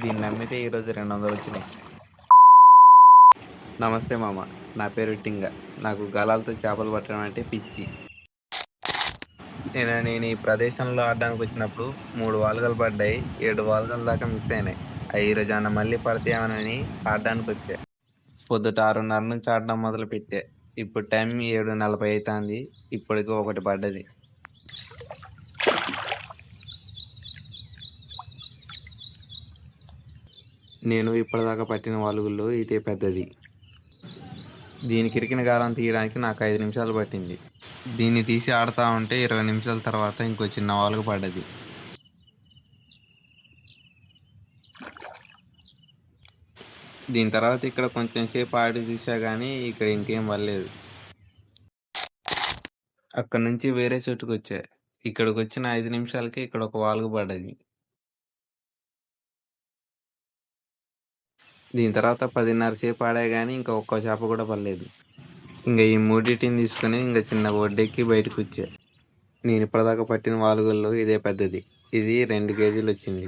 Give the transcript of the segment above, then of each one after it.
దీన్ని నమ్మితే ఈరోజు 200 వచ్చినాయి. నమస్తే మామ, నా పేరు టింగ. నాకు గాలాలతో చేపలు పట్టడం అంటే పిచ్చి. నేను ఈ ప్రదేశంలో ఆడడానికి వచ్చినప్పుడు 3 వాలుగలు పడ్డాయి, 7 వాలుగల దాకా మిస్ అయినాయి. అవి ఈరోజు అన్న మళ్ళీ పడతాయేమోనని ఆడడానికి వచ్చా. పొద్దుట 6:30 నుంచి ఆడడం మొదలు పెట్టా. ఇప్పుడు టైం 7:40 అవుతుంది. ఇప్పటికి ఒకటి పడ్డది. నేను ఇప్పటిదాకా పట్టిన వాలుగుల్లో ఇదే పెద్దది. దీనికి ఇరికిన గాలం తీయడానికి నాకు 5 నిమిషాలు పట్టింది. దీన్ని తీసి ఆడుతూ ఉంటే 20 నిమిషాల తర్వాత ఇంకో చిన్న వాలుగు పడ్డది. దీని తర్వాత ఇక్కడ కొంచెం సేపు ఆడి చూసా కానీ ఇక్కడ ఇంకేం పడలేదు. అక్కడ నుంచి వేరే చోటుకు వచ్చా. ఇక్కడికి వచ్చిన 5 నిమిషాలకి ఇక్కడ ఒక వాలుగు పడ్డది. దీని తర్వాత 10:30 సేపు ఆడా కానీ ఇంకా ఒక్క చేప కూడా పడలేదు. ఇంకా ఈ మూడింటిని తీసుకుని ఇంకా చిన్న ఒడ్డెక్కి బయటకు వచ్చా. నేను ఇప్పటిదాకా పట్టిన వాలుగుల్లో ఇదే పెద్దది. ఇది 2 కేజీలు వచ్చింది.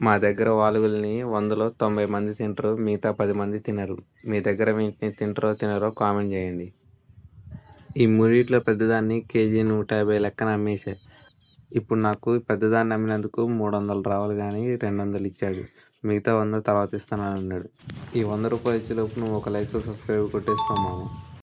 మా దగ్గర వాలుగుల్ని 100లో 90 మంది తింటారు, మిగతా 10 మంది తినరు. మీ దగ్గర వీటిని తింటారో తినరో కామెంట్ చేయండి. ఈ మూడిట్లో పెద్దదాన్ని కేజీ 150 లెక్కన అమ్మేశా. ఇప్పుడు నాకు పెద్దదాన్ని అమ్మినందుకు 300 రావాలి కానీ 200 ఇచ్చాడు. మిగతా 100 తర్వాత ఇస్తానని అన్నాడు. ఈ 100 రూపాయలు ఇచ్చేలోపు నువ్వు ఒక లైక్ సబ్స్క్రైబ్ కొట్టేసుకో మామ.